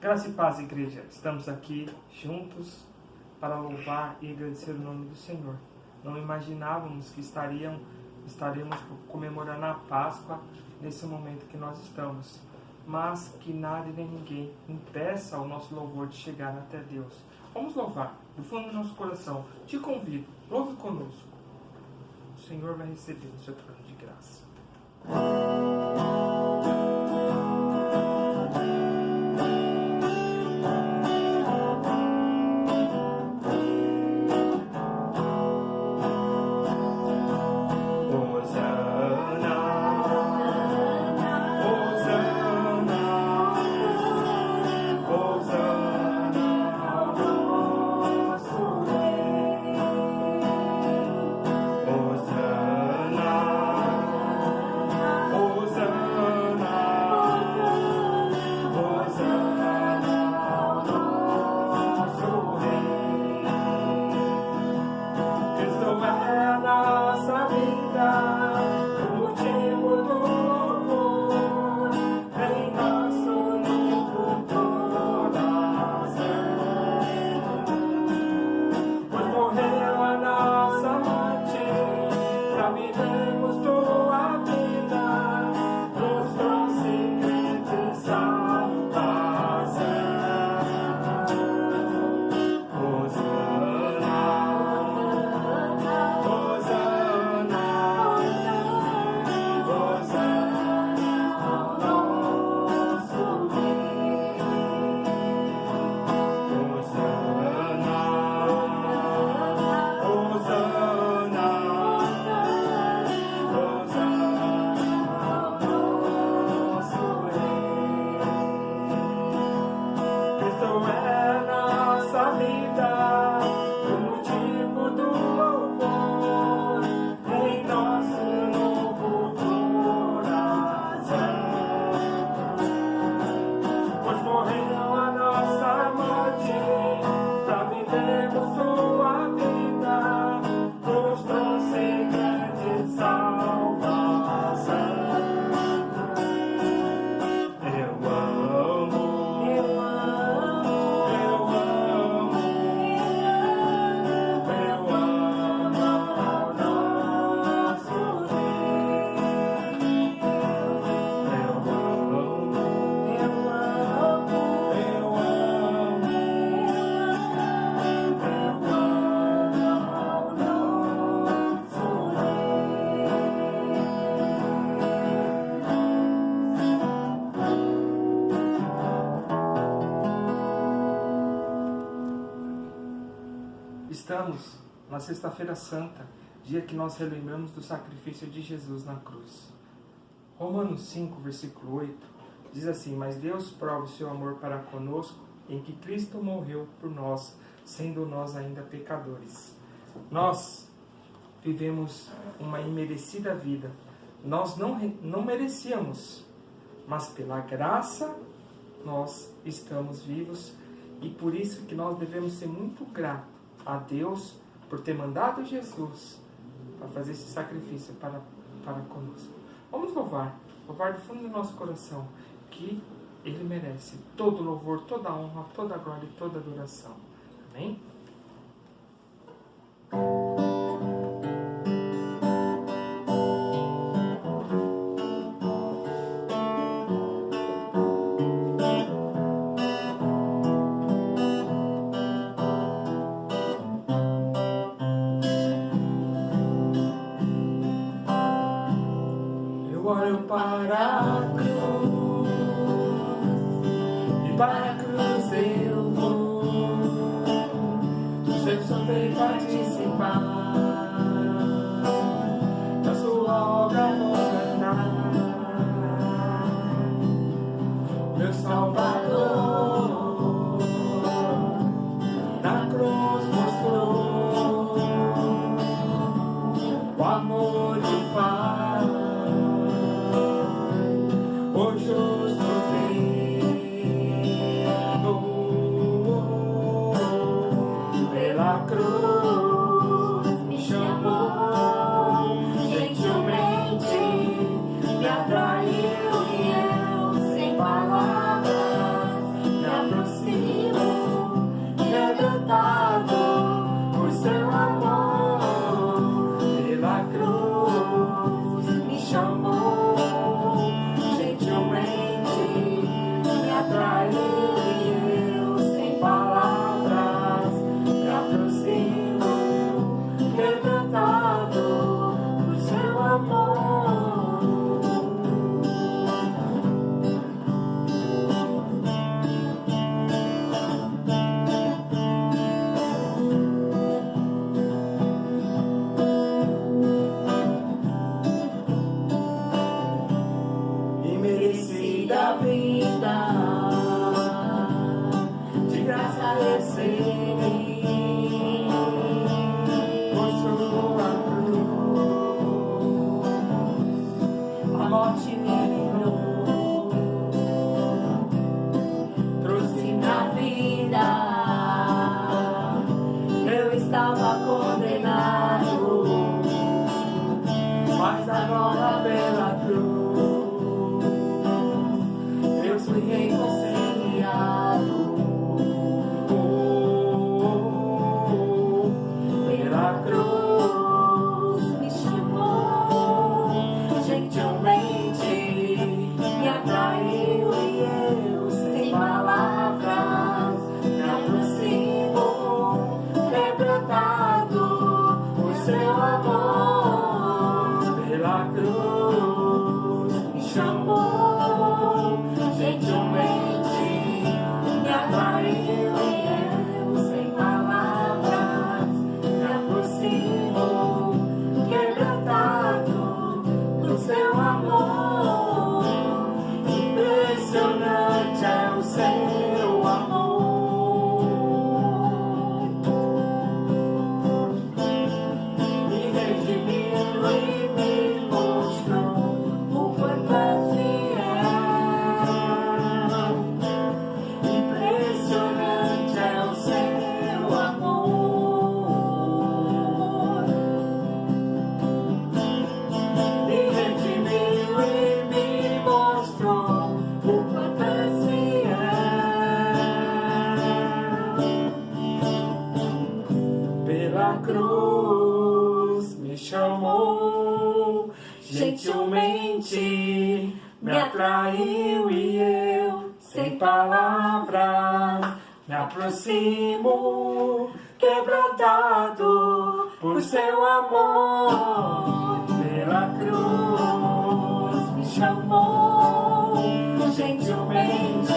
Graça e paz, igreja. Estamos aqui juntos para louvar e agradecer o nome do Senhor. Não imaginávamos que estaremos comemorando a Páscoa nesse momento que nós estamos. Mas que nada e nem ninguém impeça o nosso louvor de chegar até Deus. Vamos louvar do fundo do nosso coração. Te convido, louve conosco. O Senhor vai receber o seu trono de graça. Estamos na Sexta-feira Santa, dia que nós relembramos do sacrifício de Jesus na cruz. Romanos 5, versículo 8, diz assim: Mas Deus prova o seu amor para conosco, em que Cristo morreu por nós, sendo nós ainda pecadores. Nós vivemos uma imerecida vida. Nós não merecíamos, mas pela graça nós estamos vivos, e por isso que nós devemos ser muito gratos a Deus por ter mandado Jesus para fazer esse sacrifício para conosco. Vamos louvar do fundo do nosso coração, que Ele merece todo louvor, toda honra, toda glória e toda adoração. Amém? Para a cruz, e para a cruz eu vou, do seu sofrer participar, da sua obra vou cantar, meu Salvador, na cruz mostrou o amor de Pai. O justo Deus cruz me chamou, gentilmente me atraiu e eu, sem palavras, me aproximo, quebrantado por seu amor. Pela cruz me chamou, gentilmente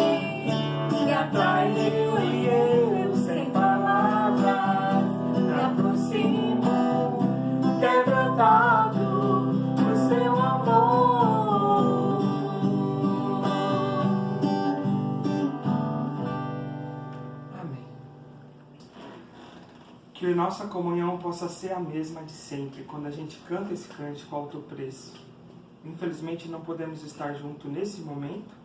me atraiu e eu, sem palavras, me aproximo, quebrantado por seu amor. Amém. Que nossa comunhão possa ser a mesma de sempre, quando a gente canta esse cântico Alto Preço. Infelizmente não podemos estar juntos nesse momento,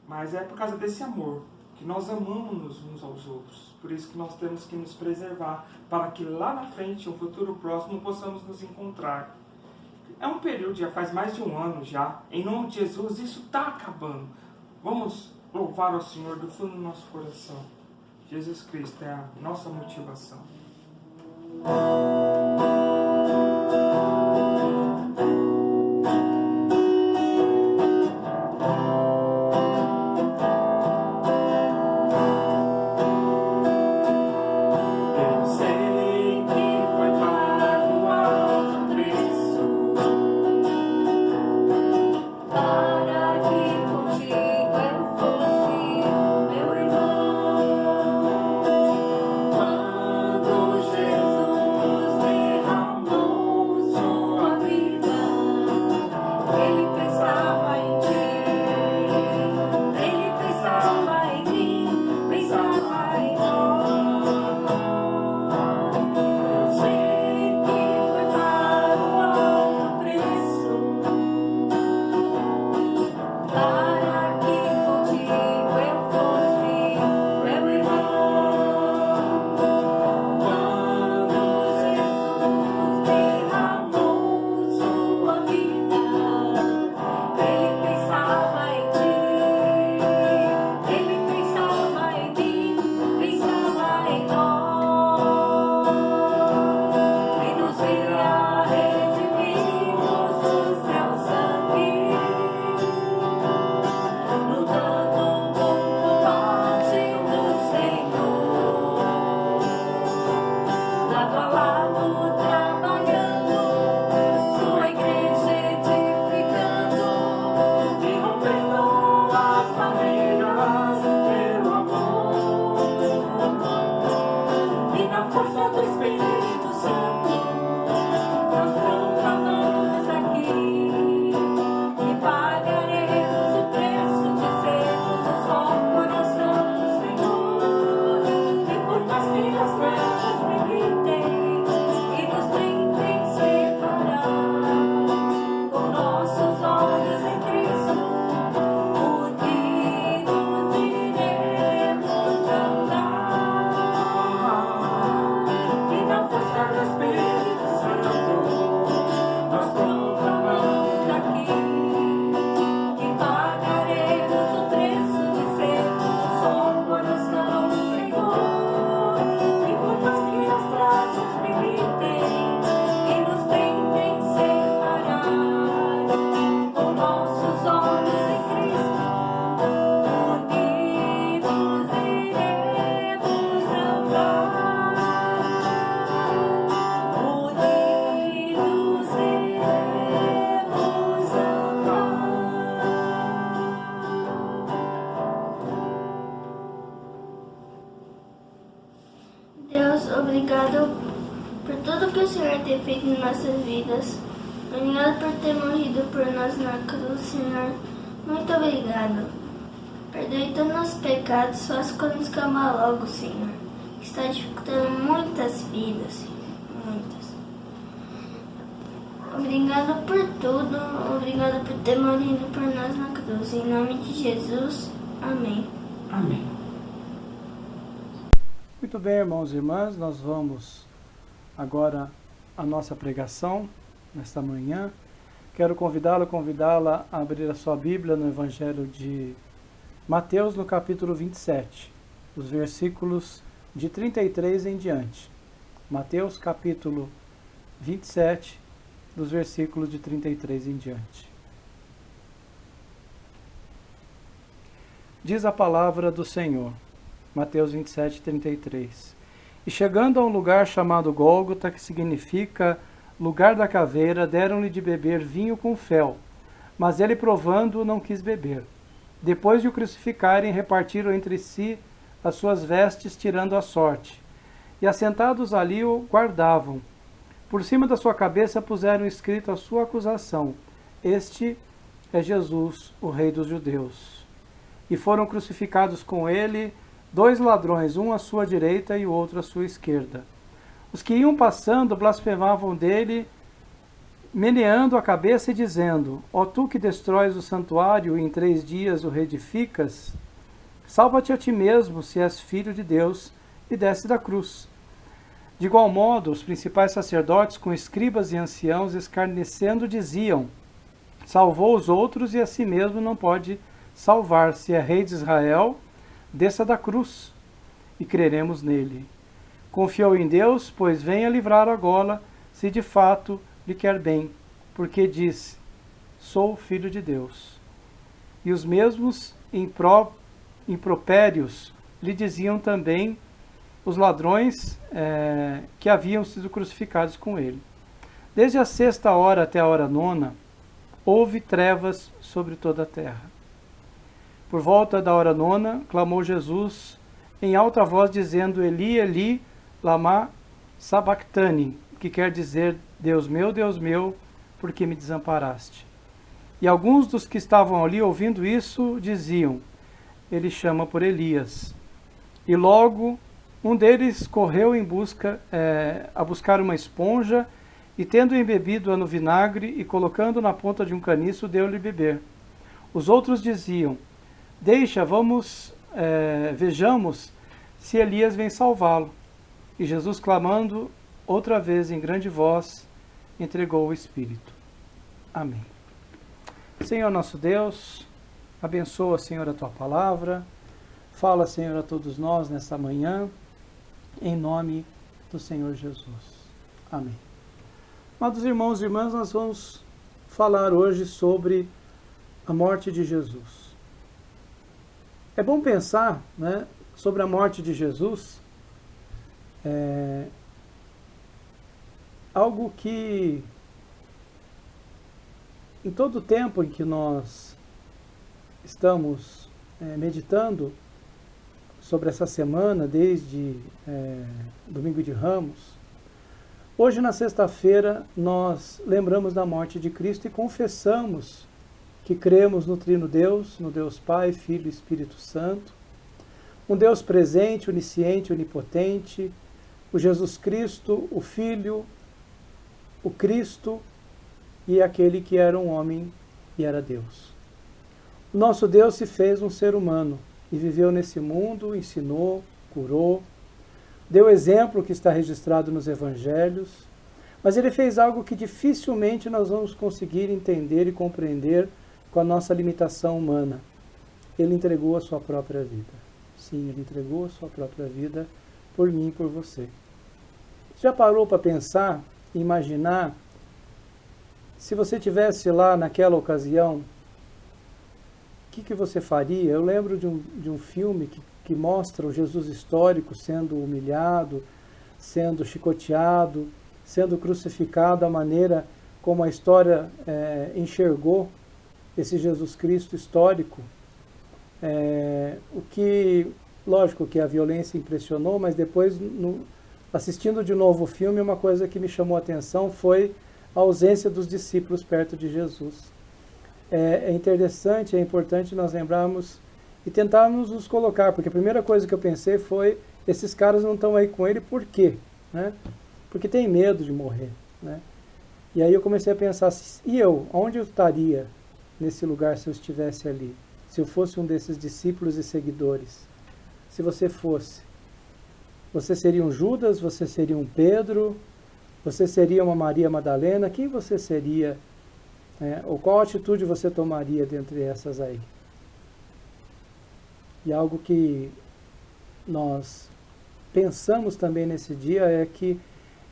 mas é por causa desse amor, que nós amamos uns aos outros. Por isso que nós temos que nos preservar, para que lá na frente, um futuro próximo, possamos nos encontrar. É um período, já faz mais de um ano já. Em nome de Jesus, isso está acabando. Vamos louvar ao Senhor do fundo do nosso coração. Jesus Cristo é a nossa motivação. Obrigado por tudo que o Senhor tem feito em nossas vidas. Obrigado por ter morrido por nós na cruz, Senhor. Muito obrigado. Perdoe todos os nossos pecados, faça conosco amar logo, Senhor. Que está dificultando muitas vidas, Senhor. Muitas. Obrigado por tudo. Obrigado por ter morrido por nós na cruz. Em nome de Jesus. Amém. Amém. Muito bem, irmãos e irmãs, nós vamos agora à nossa pregação nesta manhã. Quero convidá-la a abrir a sua Bíblia no Evangelho de Mateus, no capítulo 27, os versículos de 33 em diante. Mateus capítulo 27, dos versículos de 33 em diante. Diz a palavra do Senhor, Mateus 27, 33. E chegando a um lugar chamado Gólgota, que significa lugar da caveira, deram-lhe de beber vinho com fel, mas ele, provando, não quis beber. Depois de o crucificarem, repartiram entre si as suas vestes, tirando a sorte. E assentados ali o guardavam. Por cima da sua cabeça puseram escrito a sua acusação: Este é Jesus, o Rei dos Judeus. E foram crucificados com ele 2 ladrões, um à sua direita e o outro à sua esquerda. Os que iam passando blasfemavam dele, meneando a cabeça e dizendo: Ó tu que destróis o santuário e em 3 dias o reedificas, salva-te a ti mesmo, se és filho de Deus, e desce da cruz. De igual modo, os principais sacerdotes, com escribas e anciãos, escarnecendo, diziam: Salvou os outros e a si mesmo não pode salvar. Se é rei de Israel, desça da cruz e creremos nele. Confiou em Deus, pois venha livrar agora, se de fato lhe quer bem, porque disse: Sou filho de Deus. E os mesmos impropérios lhe diziam também os ladrões que haviam sido crucificados com ele. Desde a 6ª hora até a hora 9ª, houve trevas sobre toda a terra. Por volta da hora 9ª, clamou Jesus em alta voz, dizendo: Eli, Eli, lama sabachthani, que quer dizer: Deus meu, por que me desamparaste? E alguns dos que estavam ali ouvindo isso diziam: Ele chama por Elias. E logo um deles correu a buscar uma esponja, e tendo embebido-a no vinagre e colocando na ponta de um caniço, deu-lhe beber. Os outros diziam: Deixa, vejamos se Elias vem salvá-lo. E Jesus, clamando outra vez em grande voz, entregou o Espírito. Amém. Senhor nosso Deus, abençoa, Senhor, a Tua palavra. Fala, Senhor, a todos nós nesta manhã, em nome do Senhor Jesus. Amém. Amados irmãos e irmãs, nós vamos falar hoje sobre a morte de Jesus. É bom pensar, né, sobre a morte de Jesus, algo que, em todo o tempo em que nós estamos meditando sobre essa semana, desde Domingo de Ramos, hoje, na sexta-feira, nós lembramos da morte de Cristo e confessamos que cremos no Trino Deus, no Deus Pai, Filho e Espírito Santo, um Deus presente, onisciente, onipotente, o Jesus Cristo, o Filho, o Cristo e aquele que era um homem e era Deus. O nosso Deus se fez um ser humano e viveu nesse mundo, ensinou, curou, deu exemplo que está registrado nos Evangelhos, mas ele fez algo que dificilmente nós vamos conseguir entender e compreender com a nossa limitação humana. Ele entregou a sua própria vida. Sim, ele entregou a sua própria vida por mim e por você. Já parou para pensar, imaginar, se você estivesse lá naquela ocasião, o que você faria? Eu lembro de um filme que mostra o Jesus histórico sendo humilhado, sendo chicoteado, sendo crucificado, a maneira como a história enxergou esse Jesus Cristo histórico. O que, lógico que a violência impressionou, mas depois, assistindo de novo o filme, uma coisa que me chamou a atenção foi a ausência dos discípulos perto de Jesus. É interessante, é importante nós lembrarmos e tentarmos nos colocar, porque a primeira coisa que eu pensei foi: esses caras não estão aí com ele, por quê? Né? Porque tem medo de morrer. Né? E aí eu comecei a pensar: e eu? Onde eu estaria nesse lugar se eu estivesse ali? Se eu fosse um desses discípulos e seguidores? Se você fosse, você seria um Judas? Você seria um Pedro? Você seria uma Maria Madalena? Quem você seria? Ou qual atitude você tomaria dentre essas aí? E algo que nós pensamos também nesse dia é que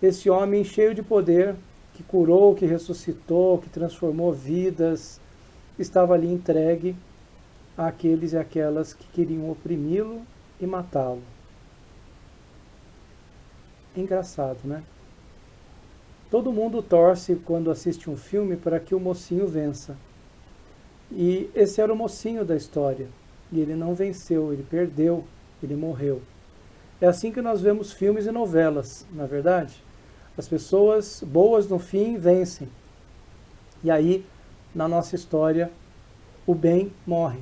esse homem cheio de poder, que curou, que ressuscitou, que transformou vidas, estava ali entregue àqueles e aquelas que queriam oprimi-lo e matá-lo. Engraçado, né? Todo mundo torce quando assiste um filme para que o mocinho vença. E esse era o mocinho da história. E ele não venceu, ele perdeu, ele morreu. É assim que nós vemos filmes e novelas, na verdade. As pessoas boas no fim vencem. E aí, na nossa história, o bem morre.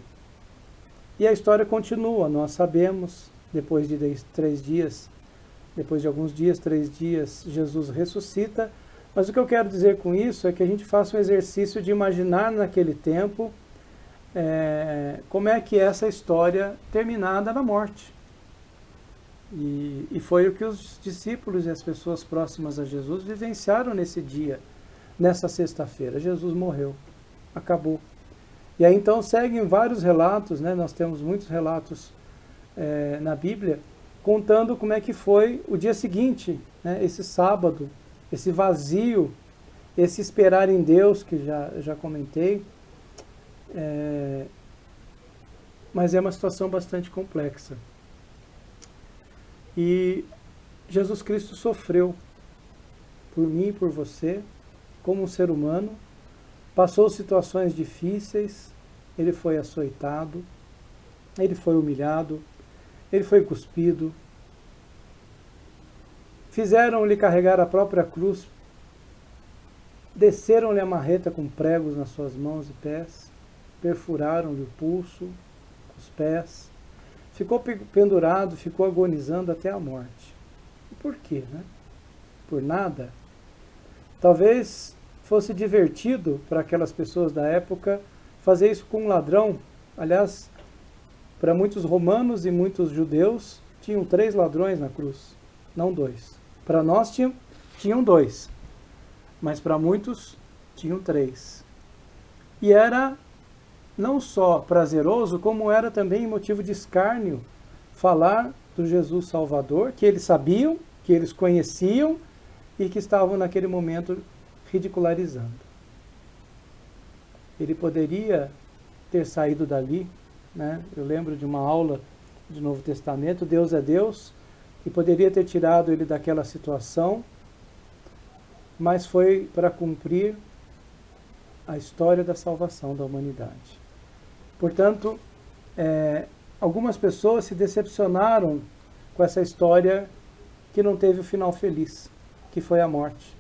E a história continua, nós sabemos, depois de 3 dias, depois de alguns dias, 3 dias, Jesus ressuscita. Mas o que eu quero dizer com isso é que a gente faça um exercício de imaginar naquele tempo como é que é essa história terminada na morte. E foi o que os discípulos e as pessoas próximas a Jesus vivenciaram nesse dia, nessa sexta-feira. Jesus morreu, acabou. E aí então seguem vários relatos, né? Nós temos muitos relatos na Bíblia, contando como é que foi o dia seguinte, né? Esse sábado, esse vazio, esse esperar em Deus, que já comentei. Mas é uma situação bastante complexa. E Jesus Cristo sofreu por mim e por você, como um ser humano, passou situações difíceis, ele foi açoitado, ele foi humilhado, ele foi cuspido, fizeram-lhe carregar a própria cruz, desceram-lhe a marreta com pregos nas suas mãos e pés, perfuraram-lhe o pulso, os pés, ficou pendurado, ficou agonizando até a morte. E por quê, né? Por nada? Talvez fosse divertido para aquelas pessoas da época fazer isso com um ladrão. Aliás, para muitos romanos e muitos judeus, tinham 3 ladrões na cruz, não 2. Para nós tinham 2, mas para muitos tinham 3. E era não só prazeroso, como era também motivo de escárnio falar do Jesus Salvador, que eles sabiam, que eles conheciam e que estavam naquele momento ridicularizando. Ele poderia ter saído dali, né? Eu lembro de uma aula de Novo Testamento, Deus é Deus, e poderia ter tirado ele daquela situação, mas foi para cumprir a história da salvação da humanidade. Portanto, algumas pessoas se decepcionaram com essa história que não teve o final feliz, que foi a morte.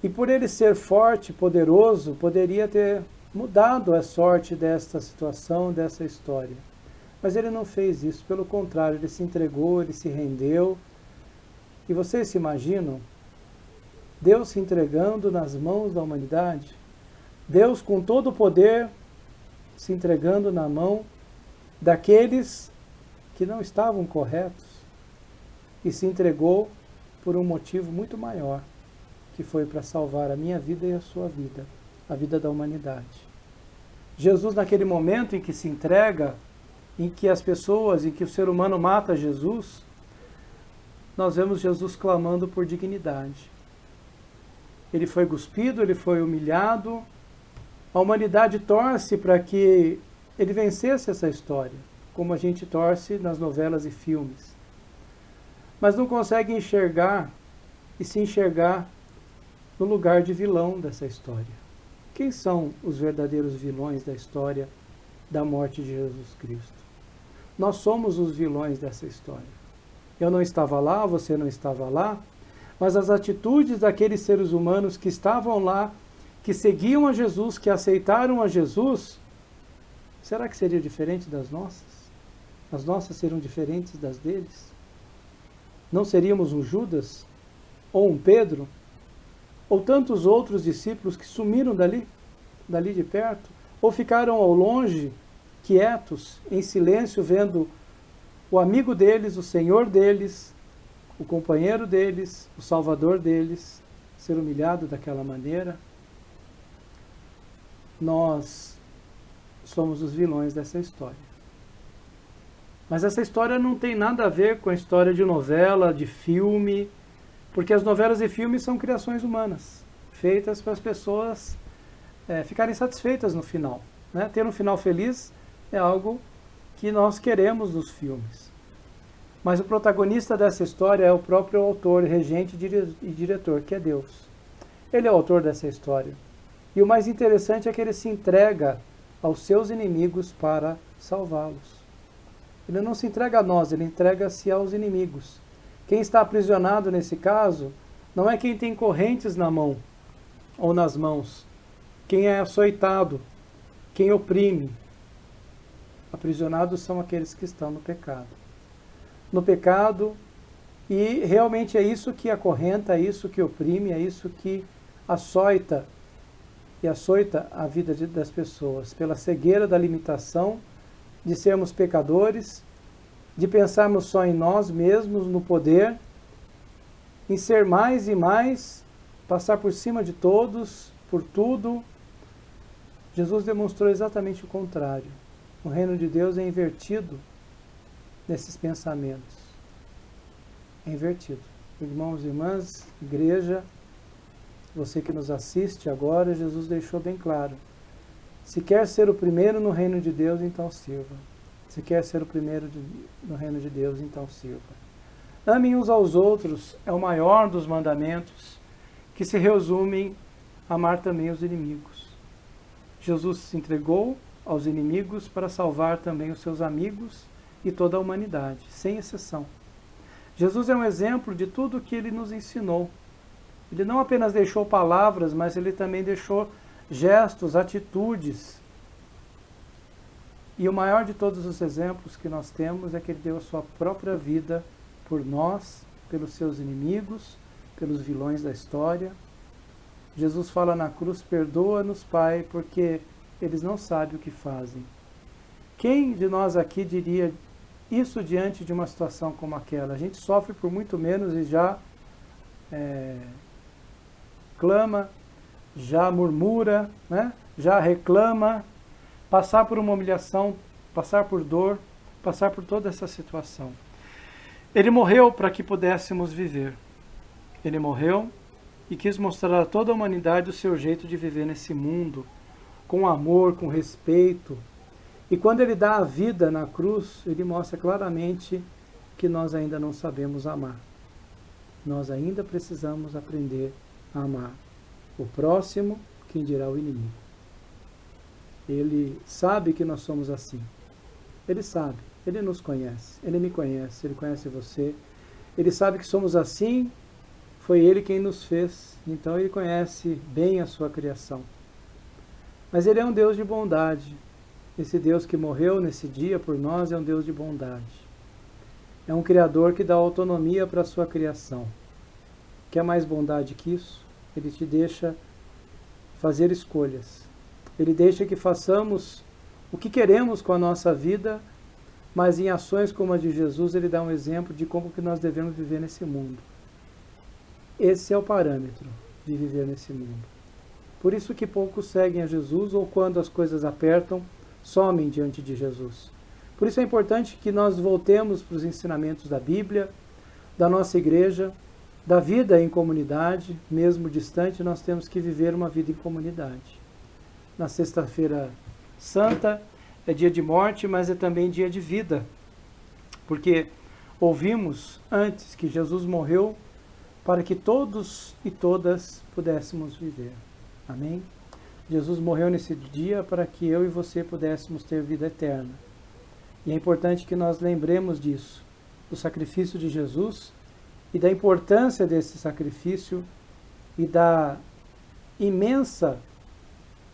E por ele ser forte, poderoso, poderia ter mudado a sorte desta situação, dessa história. Mas ele não fez isso, pelo contrário, ele se entregou, ele se rendeu. E vocês se imaginam Deus se entregando nas mãos da humanidade? Deus com todo o poder se entregando na mão daqueles que não estavam corretos e se entregou por um motivo muito maior, que foi para salvar a minha vida e a sua vida, a vida da humanidade. Jesus, naquele momento em que se entrega, em que as pessoas, em que o ser humano mata Jesus, nós vemos Jesus clamando por dignidade. Ele foi cuspido, ele foi humilhado. A humanidade torce para que ele vencesse essa história, como a gente torce nas novelas e filmes. Mas não consegue enxergar e se enxergar no lugar de vilão dessa história. Quem são os verdadeiros vilões da história da morte de Jesus Cristo? Nós somos os vilões dessa história. Eu não estava lá, você não estava lá, mas as atitudes daqueles seres humanos que estavam lá, que seguiam a Jesus, que aceitaram a Jesus, será que seria diferente das nossas? As nossas seriam diferentes das deles? Não seríamos um Judas? Ou um Pedro? Ou tantos outros discípulos que sumiram dali de perto? Ou ficaram ao longe, quietos, em silêncio, vendo o amigo deles, o Senhor deles, o companheiro deles, o Salvador deles, ser humilhado daquela maneira? Nós somos os vilões dessa história. Mas essa história não tem nada a ver com a história de novela, de filme, Porque as novelas e filmes são criações humanas, feitas para as pessoas ficarem satisfeitas no final. Né? Ter um final feliz é algo que nós queremos nos filmes. Mas o protagonista dessa história é o próprio autor, regente e diretor, que é Deus. Ele é o autor dessa história. E o mais interessante é que ele se entrega aos seus inimigos para salvá-los. Ele não se entrega a nós, ele entrega-se aos inimigos. Quem está aprisionado nesse caso não é quem tem correntes na mão ou nas mãos. Quem é açoitado, quem oprime. Aprisionados são aqueles que estão no pecado. No pecado, e realmente é isso que acorrenta, é isso que oprime, é isso que açoita e açoita a vida das pessoas, pela cegueira da limitação de sermos pecadores, de pensarmos só em nós mesmos, no poder, em ser mais e mais, passar por cima de todos, por tudo. Jesus demonstrou exatamente o contrário. O reino de Deus é invertido nesses pensamentos. É invertido. Irmãos e irmãs, igreja, você que nos assiste agora, Jesus deixou bem claro. Se quer ser o primeiro no reino de Deus, então sirva. Se quer ser o primeiro no reino de Deus, então sirva. Amem uns aos outros é o maior dos mandamentos, que se resumem a amar também os inimigos. Jesus se entregou aos inimigos para salvar também os seus amigos e toda a humanidade, sem exceção. Jesus é um exemplo de tudo o que ele nos ensinou. Ele não apenas deixou palavras, mas ele também deixou gestos, atitudes. E o maior de todos os exemplos que nós temos é que ele deu a sua própria vida por nós, pelos seus inimigos, pelos vilões da história. Jesus fala na cruz: perdoa-nos, Pai, porque eles não sabem o que fazem. Quem de nós aqui diria isso diante de uma situação como aquela? A gente sofre por muito menos e já clama, já murmura, né? Já reclama. Passar por uma humilhação, passar por dor, passar por toda essa situação. Ele morreu para que pudéssemos viver. Ele morreu e quis mostrar a toda a humanidade o seu jeito de viver nesse mundo, com amor, com respeito. E quando ele dá a vida na cruz, ele mostra claramente que nós ainda não sabemos amar. Nós ainda precisamos aprender a amar o próximo, quem dirá o inimigo. Ele sabe que nós somos assim. Ele sabe, ele nos conhece, ele me conhece, ele conhece você. Ele sabe que somos assim, foi ele quem nos fez, então ele conhece bem a sua criação. Mas ele é um Deus de bondade. Esse Deus que morreu nesse dia por nós é um Deus de bondade. É um Criador que dá autonomia para a sua criação. Quer mais bondade que isso? Ele te deixa fazer escolhas. Ele deixa que façamos o que queremos com a nossa vida, mas em ações como a de Jesus, ele dá um exemplo de como que nós devemos viver nesse mundo. Esse é o parâmetro de viver nesse mundo. Por isso que poucos seguem a Jesus, ou quando as coisas apertam, somem diante de Jesus. Por isso é importante que nós voltemos para os ensinamentos da Bíblia, da nossa igreja, da vida em comunidade. Mesmo distante, nós temos que viver uma vida em comunidade. Na Sexta-feira Santa é dia de morte, mas é também dia de vida, porque ouvimos antes que Jesus morreu para que todos e todas pudéssemos viver. Amém? Jesus morreu nesse dia para que eu e você pudéssemos ter vida eterna. E é importante que nós lembremos disso, do sacrifício de Jesus e da importância desse sacrifício e da imensa,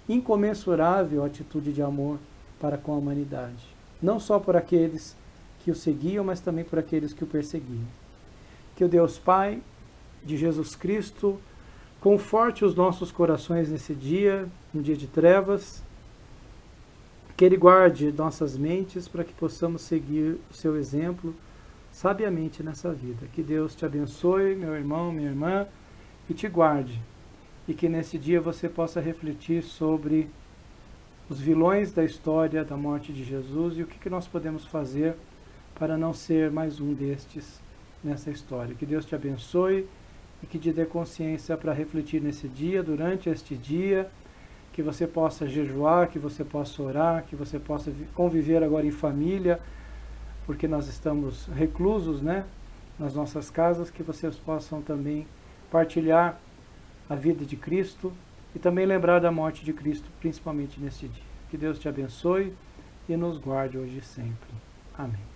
incomensurável atitude de amor para com a humanidade. Não só por aqueles que o seguiam, mas também por aqueles que o perseguiam. Que o Deus Pai de Jesus Cristo conforte os nossos corações nesse dia, um dia de trevas, que Ele guarde nossas mentes para que possamos seguir o seu exemplo sabiamente nessa vida. Que Deus te abençoe, meu irmão, minha irmã, e te guarde. E que nesse dia você possa refletir sobre os vilões da história da morte de Jesus e o que nós podemos fazer para não ser mais um destes nessa história. Que Deus te abençoe e que te dê consciência para refletir nesse dia, durante este dia, que você possa jejuar, que você possa orar, que você possa conviver agora em família, porque nós estamos reclusos, né, nas nossas casas, que vocês possam também partilhar a vida de Cristo e também lembrar da morte de Cristo, principalmente neste dia. Que Deus te abençoe e nos guarde hoje e sempre. Amém.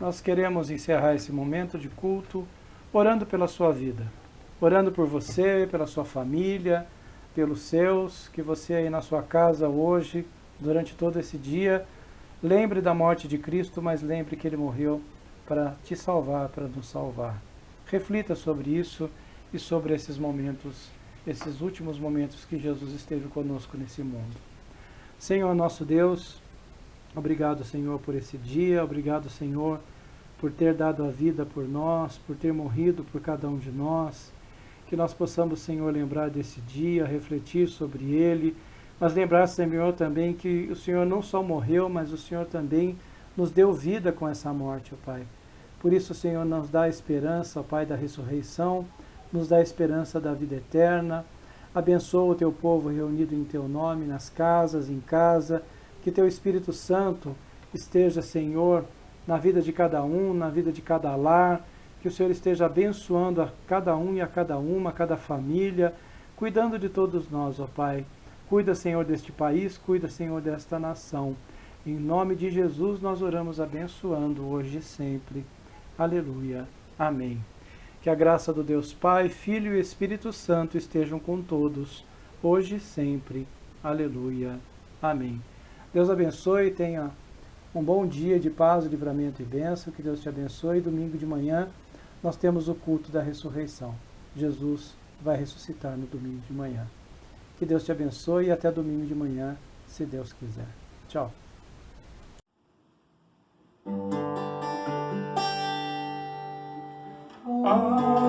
Nós queremos encerrar esse momento de culto orando pela sua vida, orando por você, pela sua família, pelos seus, que você aí na sua casa hoje, durante todo esse dia, lembre da morte de Cristo, mas lembre que Ele morreu para te salvar, para nos salvar. Reflita sobre isso e sobre esses momentos, esses últimos momentos que Jesus esteve conosco nesse mundo. Senhor nosso Deus, obrigado, Senhor, por esse dia, obrigado, Senhor, por ter dado a vida por nós, por ter morrido por cada um de nós, que nós possamos, Senhor, lembrar desse dia, refletir sobre ele, mas lembrar, Senhor, também que o Senhor não só morreu, mas o Senhor também nos deu vida com essa morte, ó Pai. Por isso, Senhor, nos dá a esperança, ó Pai, da ressurreição, nos dá a esperança da vida eterna. Abençoa o teu povo reunido em teu nome, nas casas, em casa. Que teu Espírito Santo esteja, Senhor, na vida de cada um, na vida de cada lar. Que o Senhor esteja abençoando a cada um e a cada uma, a cada família, cuidando de todos nós, ó Pai. Cuida, Senhor, deste país, cuida, Senhor, desta nação. Em nome de Jesus nós oramos abençoando hoje e sempre. Aleluia. Amém. Que a graça do Deus Pai, Filho e Espírito Santo estejam com todos, hoje e sempre. Aleluia. Amém. Deus abençoe, tenha um bom dia de paz, livramento e bênção. Que Deus te abençoe. Domingo de manhã nós temos o culto da ressurreição. Jesus vai ressuscitar no domingo de manhã. Que Deus te abençoe e até domingo de manhã, se Deus quiser. Tchau. Ah.